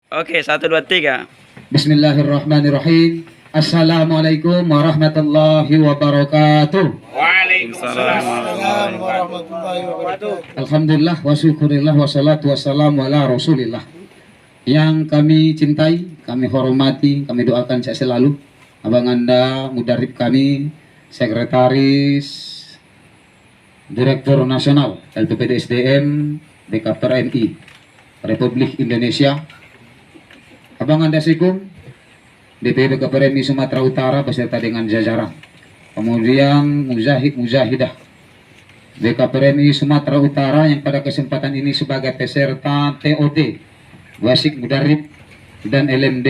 Oke, 1, 2, 3. Bismillahirrahmanirrahim. Assalamualaikum warahmatullahi wabarakatuh. Waalaikumsalam warahmatullahi wabarakatuh. Alhamdulillah wa syukurillah wassalatu wassalamu ala rasulillah. Yang kami cintai, kami hormati, kami doakan sehat selalu Abang Anda, mudarib kami, Sekretaris Direktur Nasional LPPD SDM BKPRMI Republik Indonesia, Abang Anda Sikum DPW BKPRMI Sumatera Utara beserta dengan jajaran, kemudian Mujahidah BKPRMI Sumatera Utara yang pada kesempatan ini sebagai peserta TOT Wasik Mudarib dan LMD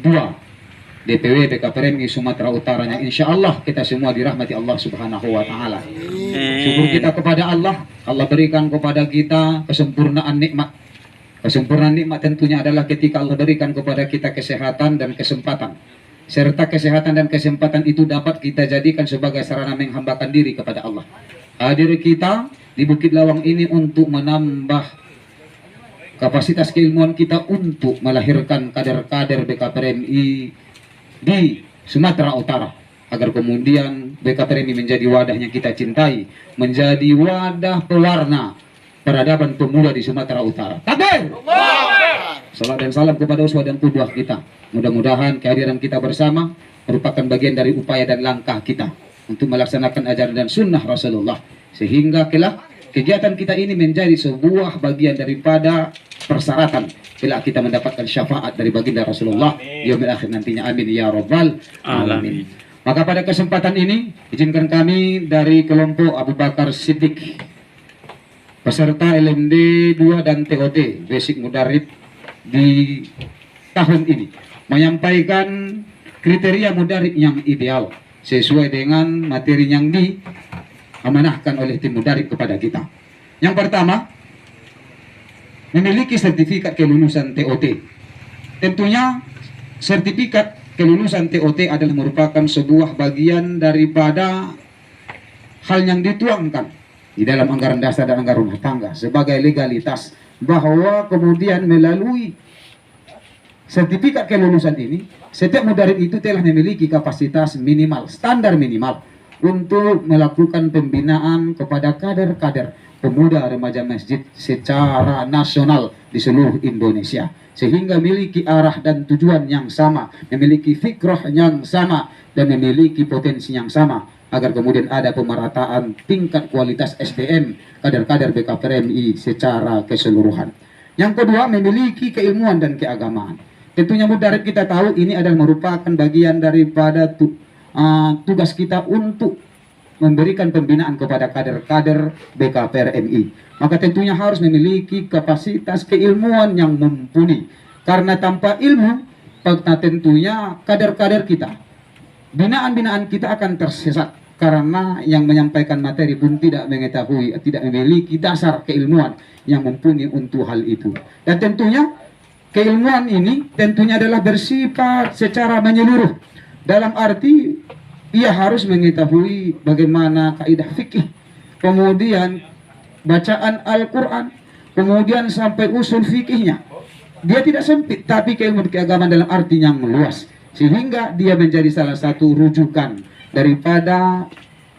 2 DPW BKPRMI Sumatera Utara yang insya Allah kita semua dirahmati Allah Subhanahu wa Ta'ala. Syukur kita kepada Allah, Allah berikan kepada kita kesempurnaan nikmat. Kesempurnaan nikmat tentunya adalah ketika Allah berikan kepada kita kesehatan dan kesempatan, serta kesehatan dan kesempatan itu dapat kita jadikan sebagai sarana menghambakan diri kepada Allah. Hadir kita di Bukit Lawang ini untuk menambah kapasitas keilmuan kita untuk melahirkan kader-kader BKPRMI di Sumatera Utara, agar kemudian BKPRMI menjadi wadah yang kita cintai, menjadi wadah pewarna peradaban pemuda di Sumatera Utara. Takbir! Salam dan salam kepada uswah dan qudwah kita. Mudah-mudahan kehadiran kita bersama merupakan bagian dari upaya dan langkah kita untuk melaksanakan ajaran dan sunnah Rasulullah, sehingga kelak kegiatan kita ini menjadi sebuah bagian daripada persyaratan bila kita mendapatkan syafaat dari baginda Rasulullah yaumil akhir nantinya. Amin ya rabbal alamin. Maka pada kesempatan ini izinkan kami dari kelompok Abu Bakar Siddiq peserta LMD 2 dan TOT Basic Mudarib di tahun ini menyampaikan kriteria mudarib yang ideal sesuai dengan materi yang diamanahkan oleh tim mudarib kepada kita. Yang pertama, memiliki sertifikat kelulusan TOT. Tentunya sertifikat kelulusan TOT adalah merupakan sebuah bagian daripada hal yang dituangkan di dalam anggaran dasar dan anggaran rumah tangga sebagai legalitas, bahwa kemudian melalui sertifikat kelulusan ini setiap mudarib itu telah memiliki kapasitas minimal, standar minimal untuk melakukan pembinaan kepada kader-kader pemuda remaja masjid secara nasional di seluruh Indonesia, sehingga memiliki arah dan tujuan yang sama, memiliki fikrah yang sama, dan memiliki potensi yang sama, agar kemudian ada pemerataan tingkat kualitas SDM kader-kader BKPRMI secara keseluruhan. Yang kedua, memiliki keilmuan dan keagamaan. Tentunya mudarib kita tahu ini adalah merupakan bagian daripada tugas kita untuk memberikan pembinaan kepada kader-kader BKPRMI. Maka tentunya harus memiliki kapasitas keilmuan yang mumpuni. Karena tanpa ilmu, maka tentunya kader-kader kita, binaan-binaan kita akan tersesat. Karena yang menyampaikan materi pun tidak mengetahui, tidak memiliki dasar keilmuan yang mumpuni untuk hal itu. Dan tentunya keilmuan ini tentunya adalah bersifat secara menyeluruh. Dalam arti ia harus mengetahui bagaimana kaidah fikih, kemudian bacaan Al-Quran, kemudian sampai usul fikihnya. Dia tidak sempit, tapi keilmuan keagamaan dalam arti yang meluas, sehingga dia menjadi salah satu rujukan daripada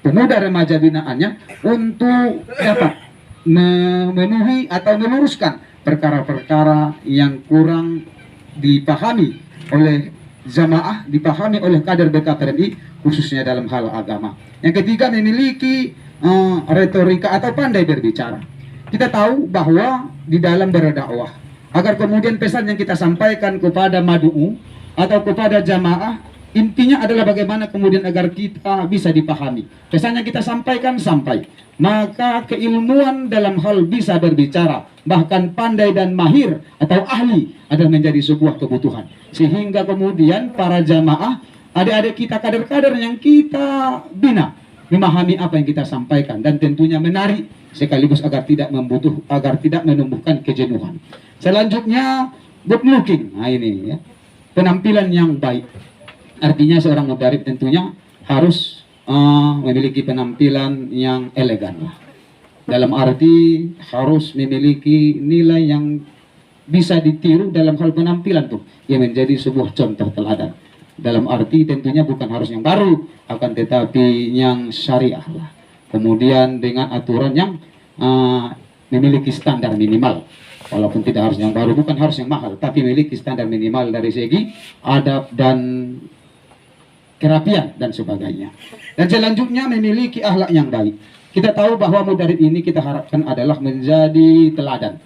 pemuda remaja binaannya untuk dapat memenuhi atau meluruskan perkara-perkara yang kurang dipahami oleh jamaah, dipahami oleh kader BKPRMI khususnya dalam hal agama. Yang ketiga, memiliki retorika atau pandai berbicara. Kita tahu bahwa di dalam berdakwah, agar kemudian pesan yang kita sampaikan kepada madu'u atau kepada jamaah, intinya adalah bagaimana kemudian agar kita bisa dipahami. Pesan yang kita sampaikan sampai. Maka keilmuan dalam hal bisa berbicara, bahkan pandai dan mahir atau ahli adalah menjadi sebuah kebutuhan. Sehingga kemudian para jamaah, adik-adik kita, kader-kader yang kita bina, memahami apa yang kita sampaikan dan tentunya menarik sekaligus agar tidak menumbuhkan kejenuhan. Selanjutnya, good looking. Nah ini ya, penampilan yang baik. Artinya seorang mudarib tentunya harus memiliki penampilan yang elegan. Dalam arti harus memiliki nilai yang bisa ditiru dalam hal penampilan tuh, yang menjadi sebuah contoh teladan. Dalam arti tentunya bukan harus yang baru, akan tetapi yang syariah lah. Kemudian dengan aturan yang memiliki standar minimal. Walaupun tidak harus yang baru, bukan harus yang mahal, tapi memiliki standar minimal dari segi adab dan kerapian dan sebagainya. Dan selanjutnya memiliki akhlak yang baik. Kita tahu bahwa mudarib ini kita harapkan adalah menjadi teladan.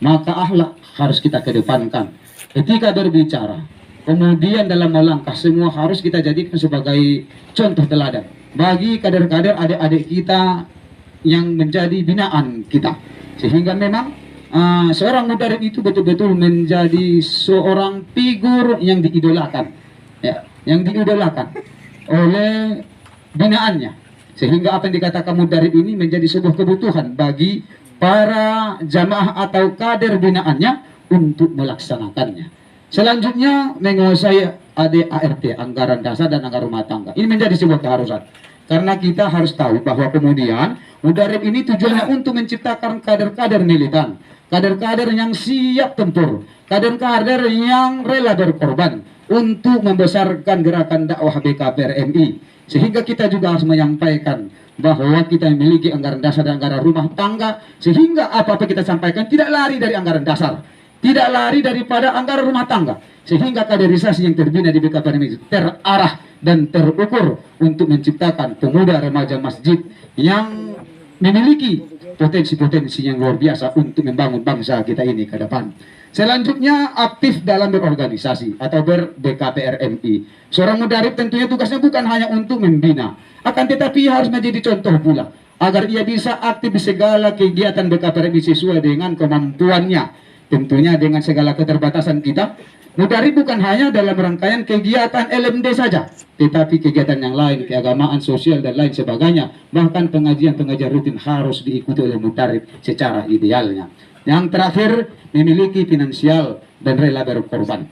Maka akhlak harus kita kedepankan. Ketika berbicara, kemudian dalam melangkah, semua harus kita jadikan sebagai contoh teladan bagi kader-kader adik-adik kita yang menjadi binaan kita. Sehingga memang seorang mudarib itu betul-betul menjadi seorang figur yang diidolakan, ya, yang diidolakan oleh binaannya. Sehingga apa yang dikatakan mudarib ini menjadi sebuah kebutuhan bagi para jamaah atau kader binaannya untuk melaksanakannya. Selanjutnya menguasai ADART, anggaran dasar dan anggaran rumah tangga. Ini menjadi sebuah keharusan. Karena kita harus tahu bahwa kemudian mudarib ini tujuannya untuk menciptakan kader-kader militan, kader-kader yang siap tempur, kader-kader yang rela berkorban untuk membesarkan gerakan dakwah BKPRMI. Sehingga kita juga harus menyampaikan bahwa kita memiliki anggaran dasar dan anggaran rumah tangga, sehingga apa-apa kita sampaikan tidak lari dari anggaran dasar, tidak lari daripada anggaran rumah tangga, sehingga kaderisasi yang terbina di BKPRMI terarah dan terukur untuk menciptakan pemuda remaja masjid yang memiliki potensi-potensi yang luar biasa untuk membangun bangsa kita ini ke depan. Selanjutnya aktif dalam berorganisasi atau ber-BKPRMI. Seorang mudarib tentunya tugasnya bukan hanya untuk membina, akan tetapi harus menjadi contoh pula agar ia bisa aktif di segala kegiatan BKPRMI sesuai dengan kemampuannya. Tentunya dengan segala keterbatasan kita, mudarib bukan hanya dalam rangkaian kegiatan LMD saja, tetapi kegiatan yang lain, keagamaan, sosial, dan lain sebagainya. Bahkan pengajian-pengajian rutin harus diikuti oleh mudarib secara idealnya. Yang terakhir, memiliki finansial dan rela berkorban.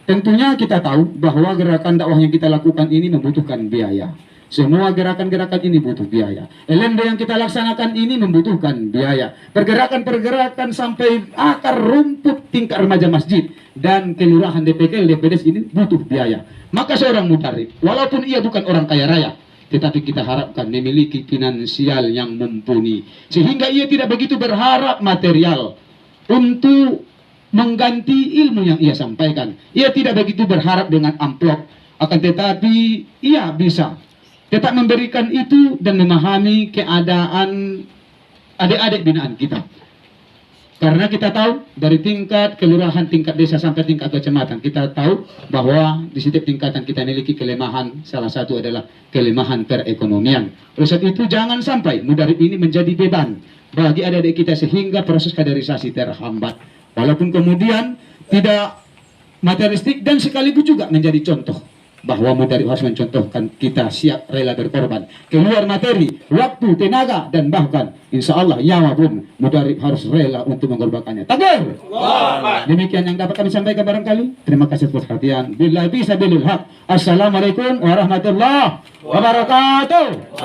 Tentunya kita tahu bahwa gerakan dakwah yang kita lakukan ini membutuhkan biaya. Semua gerakan-gerakan ini butuh biaya. LMD yang kita laksanakan ini membutuhkan biaya. Pergerakan-pergerakan sampai akar rumput tingkat remaja masjid dan kelurahan DPK, DPDS ini butuh biaya. Maka seorang mudarib, walaupun ia bukan orang kaya raya, tetapi kita harapkan memiliki finansial yang mumpuni, sehingga ia tidak begitu berharap material untuk mengganti ilmu yang ia sampaikan. Ia tidak begitu berharap dengan amplop, akan tetapi ia bisa tetap memberikan itu dan memahami keadaan adik-adik binaan kita. Karena kita tahu dari tingkat kelurahan, tingkat desa sampai tingkat kecamatan, kita tahu bahwa di setiap tingkatan kita memiliki kelemahan. Salah satu adalah kelemahan perekonomian. Oleh sebab itu jangan sampai mudarib ini menjadi beban bagi adik-adik kita sehingga proses kaderisasi terhambat. Walaupun kemudian tidak materialistik dan sekaligus juga menjadi contoh bahwa mudarib harus mencontohkan kita siap rela berkorban, keluar materi, waktu, tenaga, dan bahkan insya Allah nyawa pun mudarib harus rela untuk mengorbankannya. Takbir! Demikian yang dapat kami sampaikan barangkali. Terima kasih atas perhatian. Billahi bisa bilil haq. Assalamualaikum warahmatullahi wabarakatuh.